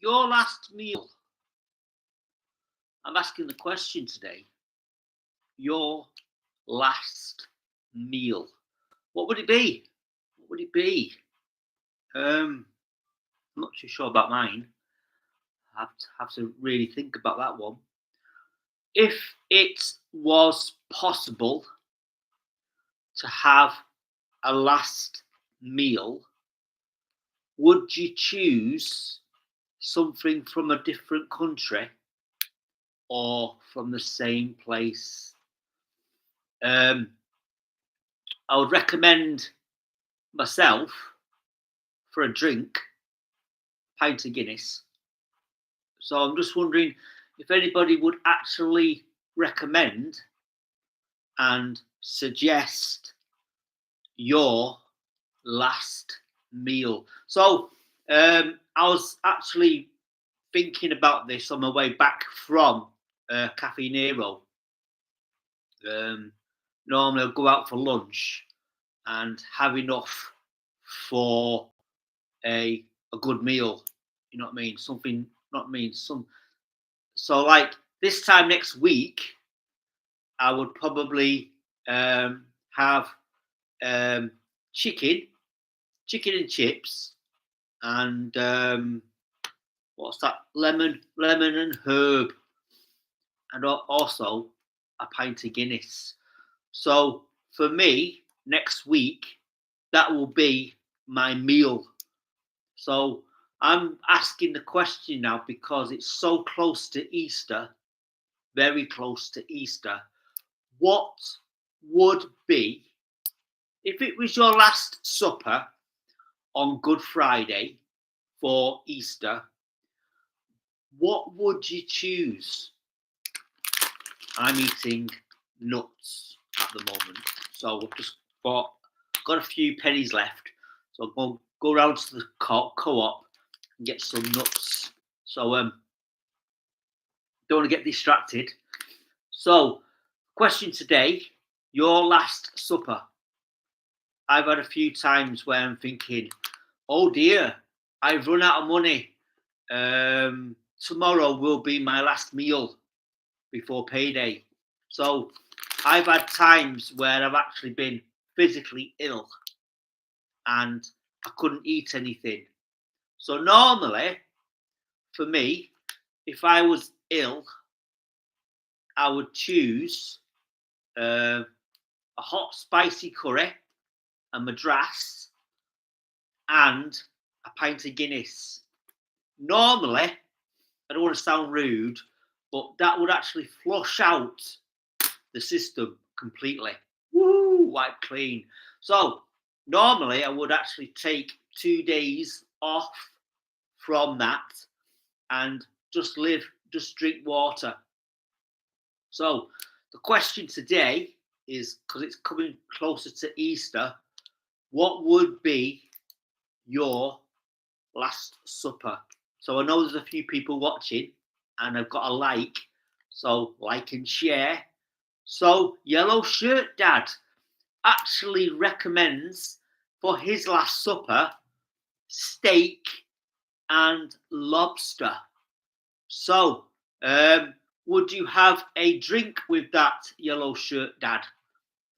Your last meal. I'm asking the question today. Your last meal. What would it be? What would it be? I'm not too sure about mine. I have to really think about that one. If it was possible to have a last meal, would you choose something from a different country or from the same place? I would recommend myself for a drink, pint of Guinness. So I'm just wondering if anybody would actually recommend and suggest your last meal. So I was actually thinking about this on my way back from Cafe Nero. Normally I'll go out for lunch and have enough for a good meal. You know what I mean? Something, not mean some. So like this time next week, I would probably have chicken and chips, and what's that? Lemon and herb, and also a pint of Guinness. So for me, next week, that will be my meal. So I'm asking the question now because it's so close to Easter, very close to Easter. What would be, if it was your last supper on Good Friday for Easter, what would you choose? I'm eating nuts at the moment, so I've just got a few pennies left, so I'll go round to the co-op and get some nuts. So don't want to get distracted. So question today, your last supper. I've had a few times where I'm thinking, oh dear, I've run out of money. Tomorrow will be my last meal before payday. So I've had times where I've actually been physically ill and I couldn't eat anything. So normally, for me, if I was ill, I would choose a hot spicy curry, a madras, and a pint of Guinness. Normally, I don't want to sound rude, but that would actually flush out the system completely. Woo, wipe clean. So normally I would actually take 2 days off from that and just drink water. So the question today is, because it's coming closer to Easter, what would be your last supper? So I know there's a few people watching and I've got a like, so like and share. So Yellow Shirt Dad actually recommends for his last supper steak and lobster. So would you have a drink with that, Yellow Shirt Dad?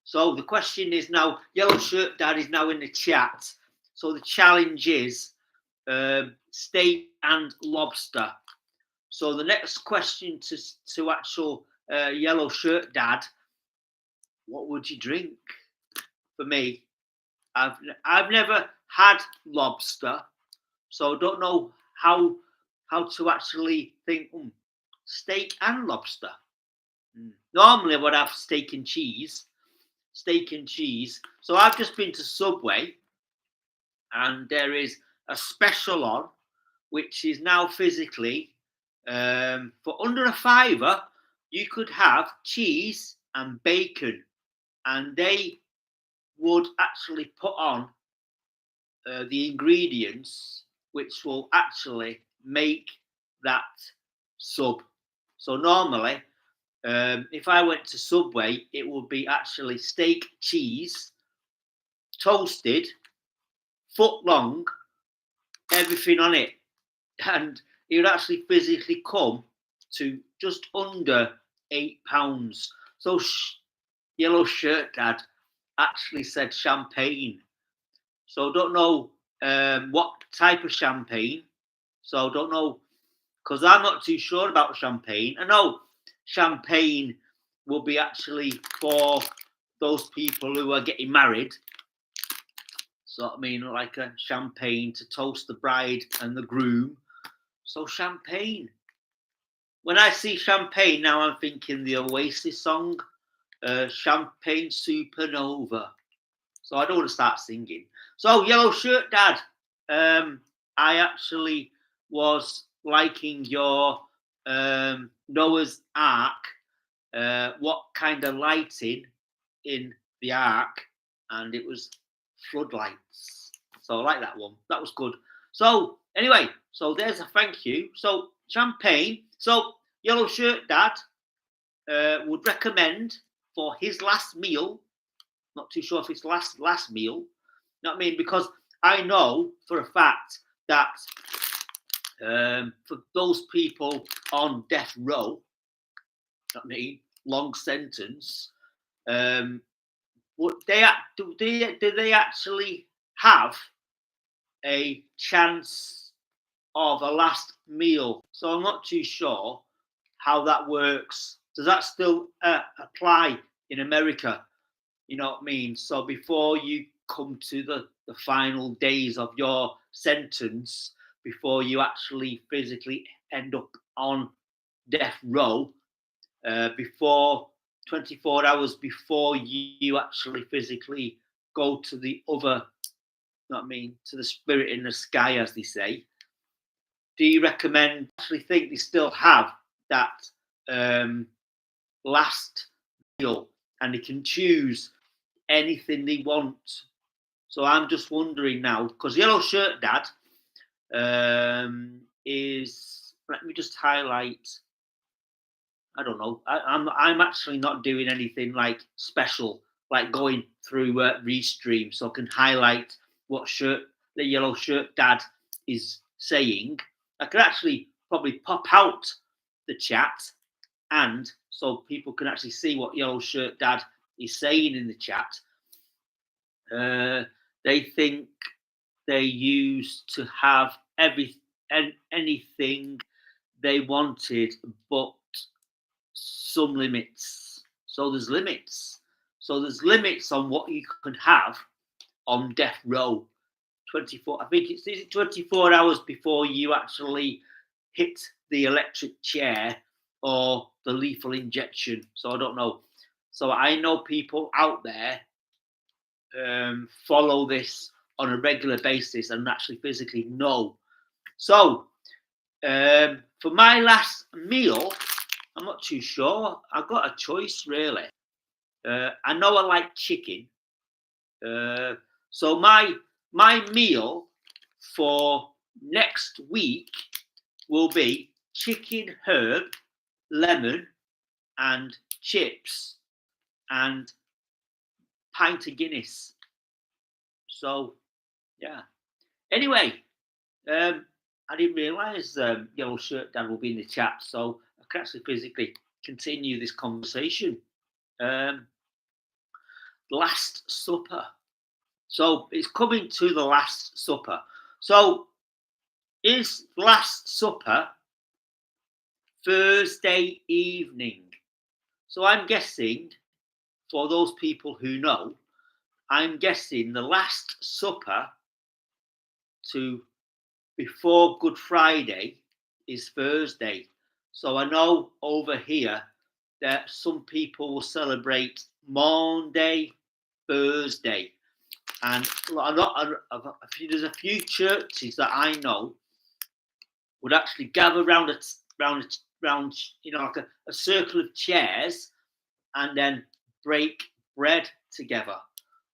So the question is now, Yellow Shirt Dad is now in the chat. So the challenge is steak and lobster. So the next question to actual Yellow Shirt Dad, what would you drink? For me, I've never had lobster, so I don't know how to actually think steak and lobster. Normally I would have steak and cheese. So I've just been to Subway and there is a special on which is now physically for under a fiver you could have cheese and bacon, and they would actually put on the ingredients which will actually make that sub. So normally if I went to Subway, it would be actually steak, cheese, toasted, foot long, everything on it. And it would actually physically come to just under £8. So Yellow Shirt Dad actually said champagne. So don't know what type of champagne. So don't know, because I'm not too sure about champagne. I know champagne will be actually for those people who are getting married. So I mean, like a champagne to toast the bride and the groom. So champagne. When I see champagne now, I'm thinking the Oasis song, Champagne Supernova. So I don't want to start singing. So Yellow Shirt Dad, I actually was liking your Noah's Ark. What kind of lighting in the Ark? And it was floodlights. So I like that one. That was good. So anyway, so there's a thank you. So champagne. So Yellow Shirt Dad would recommend for his last meal. Not too sure if it's last meal. You know what I mean? Because I know for a fact that for those people on death row, you know what I mean, long sentence, do they actually have a chance of a last meal? So I'm not too sure how that works. Does that still apply in America? You know what I mean? So before you come to the final days of your sentence, before you actually physically end up on death row, before 24 hours before you actually physically go to the other, you know what I mean, to the spirit in the sky, as they say, do you recommend, actually think they still have that last meal and they can choose anything they want? So I'm just wondering now, because Yellow Shirt Dad is, let me just highlight, I don't know, I'm actually not doing anything like special, like going through Restream, so I can highlight what the Yellow Shirt Dad is saying. I could actually probably pop out the chat, and so people can actually see what Yellow Shirt Dad is saying in the chat. They think they used to have anything they wanted, but some limits. So there's limits. So there's limits on what you can have on death row. 24. I think it's 24 hours before you actually hit the electric chair or the lethal injection. So I don't know. So I know people out there follow this on a regular basis and actually physically know. So for my last meal, I'm not too sure. I've got a choice, really. I know I like chicken. So my meal for next week will be chicken, herb, lemon, and chips, and pint of Guinness. So, yeah. Anyway, I didn't realise Yellow Shirt Dad will be in the chat, so I can actually physically continue this conversation. Last Supper. So it's coming to the Last Supper. So is Last Supper Thursday evening? So I'm guessing, for those people who know, I'm guessing the Last Supper to before Good Friday is Thursday. So I know over here that some people will celebrate Monday, Thursday, and there's a few churches that I know would actually gather around you know, like a circle of chairs, and then break bread together.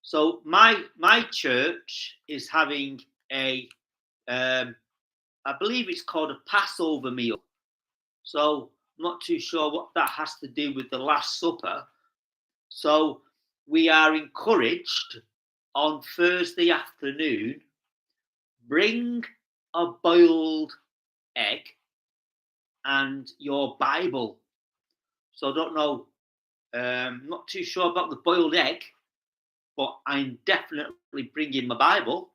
So my church is having a I believe it's called a Passover meal. So I'm not too sure what that has to do with the Last Supper. So we are encouraged on Thursday afternoon, bring a boiled egg. and your Bible. So I don't know, not too sure about the boiled egg, but I'm definitely bringing my Bible.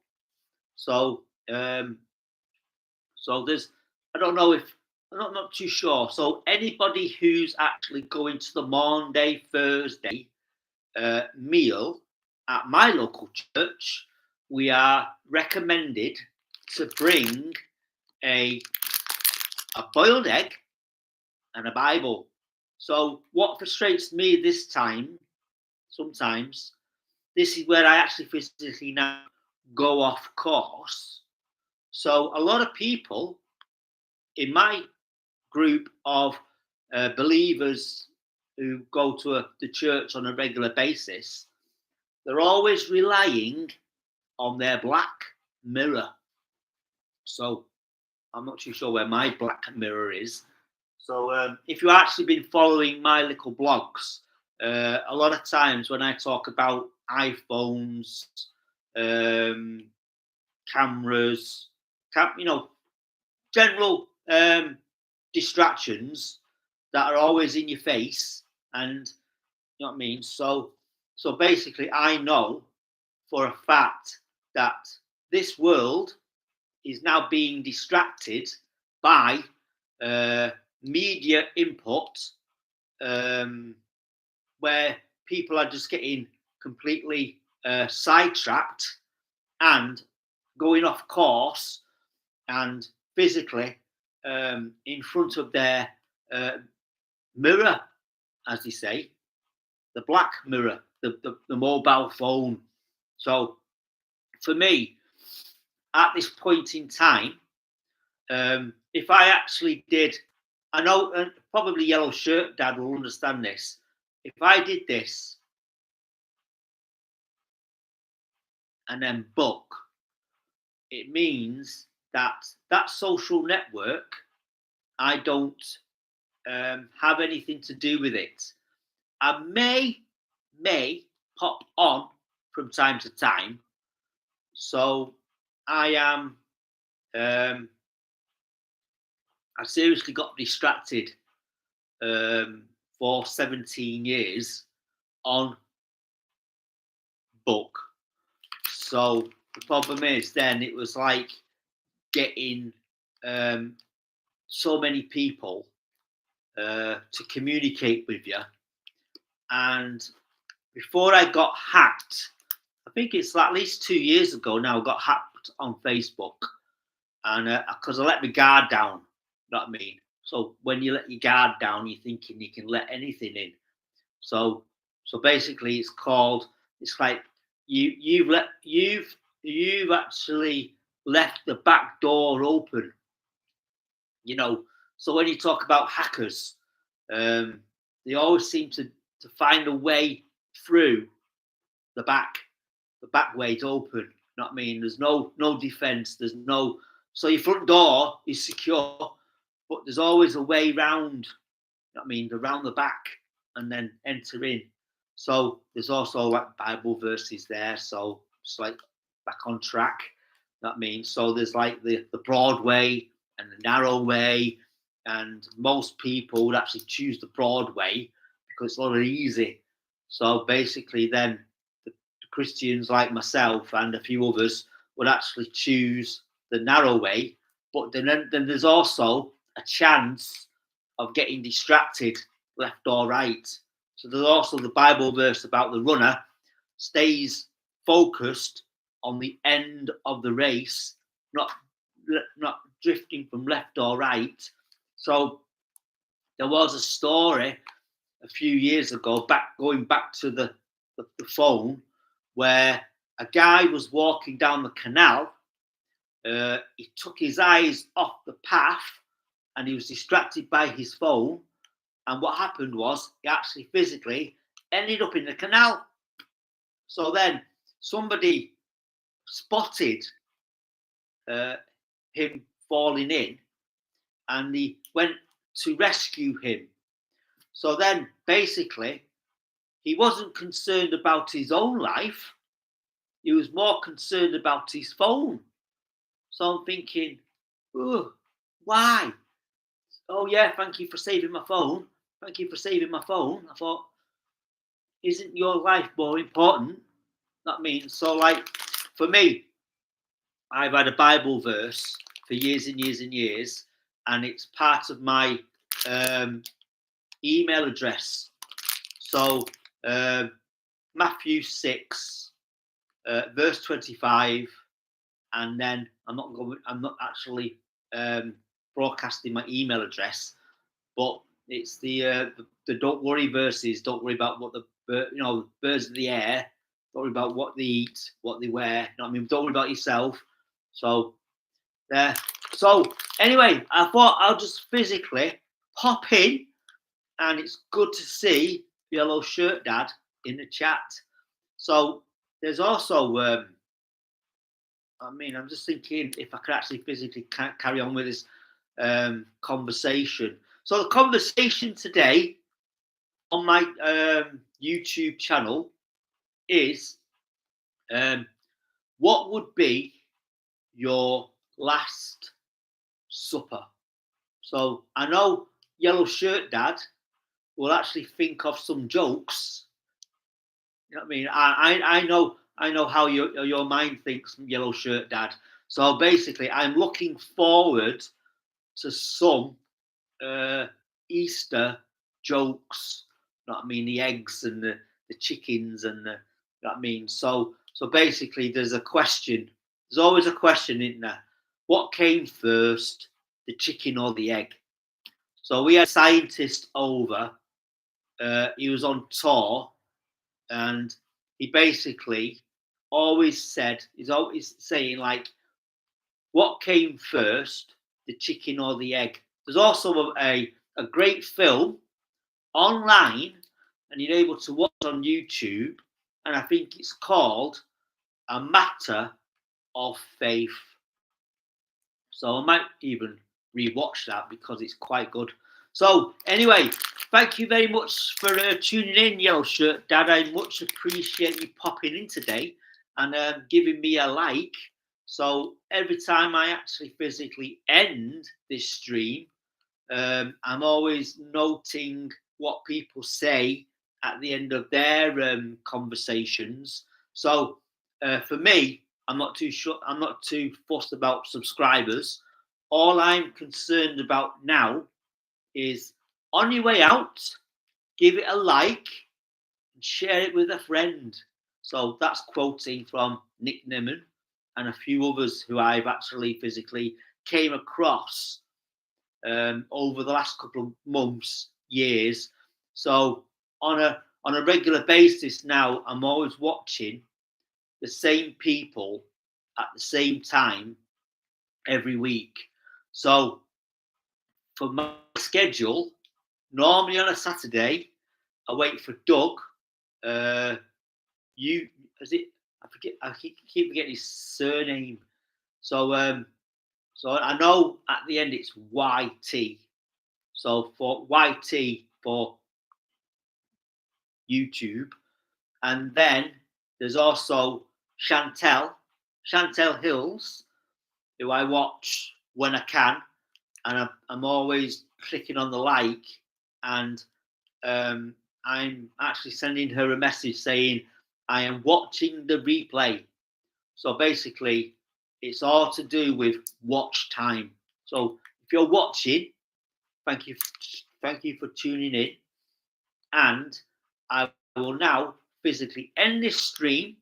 So, so there's, I don't know if, I'm not too sure. So anybody who's actually going to the Maundy Thursday meal at my local church, we are recommended to bring a boiled egg and a Bible. So what frustrates me this time, sometimes, this is where I actually physically now go off course. So a lot of people in my group of believers who go to the church on a regular basis, they're always relying on their black mirror. So I'm not too sure where my black mirror is. So if you've actually been following my little blogs, a lot of times when I talk about iPhones, um, cameras, general distractions that are always in your face, and you know what I mean. So basically, I know for a fact that this world is now being distracted by uh, media input, um, where people are just getting completely sidetracked and going off course and physically in front of their uh, mirror, as they say, the black mirror, the mobile phone. So for me, at this point in time, if I actually did, I know probably Yellow Shirt Dad will understand this. If I did this and then book, it means that that social network, I don't have anything to do with it. I may pop on from time to time. So I am I seriously got distracted for 17 years on book. So the problem is then it was like getting um, so many people to communicate with you. And before I got hacked, I think it's at least 2 years ago now, I got hacked on Facebook. And because I let my guard down, you know what I mean? So when you let your guard down, you're thinking you can let anything in. So basically, it's like you've actually left the back door open. You know, so when you talk about hackers, they always seem to find a way through the back. The back way's open. You know what I mean? There's no defense. There's no, so your front door is secure, but there's always a way round. You know what I mean? Around the back and then enter in. So there's also like Bible verses there. So it's like back on track. You know what I mean? So there's like the broad way and the narrow way. And most people would actually choose the broad way because it's a lot easy. So basically, then the Christians like myself and a few others would actually choose the narrow way. But then there's also a chance of getting distracted left or right. So there's also the Bible verse about the runner stays focused on the end of the race, not drifting from left or right. So there was a story a few years ago, going back to the phone, where a guy was walking down the canal. He took his eyes off the path and he was distracted by his phone. And what happened was he actually physically ended up in the canal. So then somebody spotted him falling in and he went to rescue him. So then basically he wasn't concerned about his own life. He was more concerned about his phone. So I'm thinking, oh, why? oh yeah, thank you for saving my phone. Thank you for saving my phone. I thought, isn't your life more important? That means so. Like for me, I've had a Bible verse for years and years and years, and it's part of my um, email address. So uh, Matthew 6, verse 25, and then I'm not actually broadcasting my email address, but it's the don't worry verses. Don't worry about what the birds of the air. Don't worry about what they eat, what they wear. You know what I mean? Don't worry about yourself. So there. So anyway, I thought I'll just physically pop in, and it's good to see Yellow Shirt Dad in the chat. So there's also, I'm just thinking if I could actually physically carry on with this conversation. So the conversation today on my YouTube channel is what would be your last supper? So I know Yellow Shirt Dad will actually think of some jokes. You know what I mean? I know how your mind thinks, Yellow Shirt Dad. So basically, I'm looking forward to some Easter jokes. You know what I mean? The eggs and the chickens and the, you know what I mean? So basically, there's a question. There's always a question, isn't there? What came first, the chicken or the egg? So we had a scientist over. He was on tour, and he basically always said, he's always saying like, what came first, the chicken or the egg? There's also a great film online, and you're able to watch on YouTube, and I think it's called A Matter of Faith. So I might even rewatch that because it's quite good. So anyway, thank you very much for tuning in, Yellow Shirt Dad. I much appreciate you popping in today and giving me a like. So every time I actually physically end this stream, I'm always noting what people say at the end of their conversations. So for me, I'm not too sure. I'm not too fussed about subscribers. All I'm concerned about now is on your way out, give it a like and share it with a friend. So that's quoting from Nick Nimmin and a few others who I've actually physically came across over the last couple of months, years. So on a regular basis now, I'm always watching the same people at the same time every week. So for my schedule, normally on a Saturday, I wait for Doug. You is it? I forget. I keep forgetting his surname. So so I know at the end it's YT. So for YT for YouTube, and then there's also Chantel Hills, who I watch when I can, and I'm always clicking on the like, and I'm actually sending her a message saying I am watching the replay. So basically, it's all to do with watch time. So if you're watching, thank you for tuning in, and I will now physically end this stream,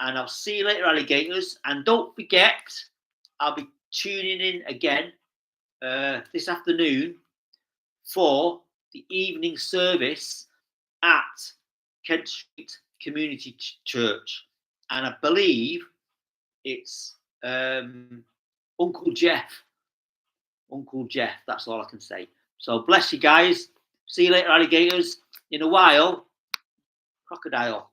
and I'll see you later, alligators. And don't forget, I'll be tuning in again this afternoon for the evening service at Kent Street Community Church, and I believe it's Uncle Jeff. Uncle Jeff. That's all I can say. So bless you guys. See you later, alligators. In a while, crocodile.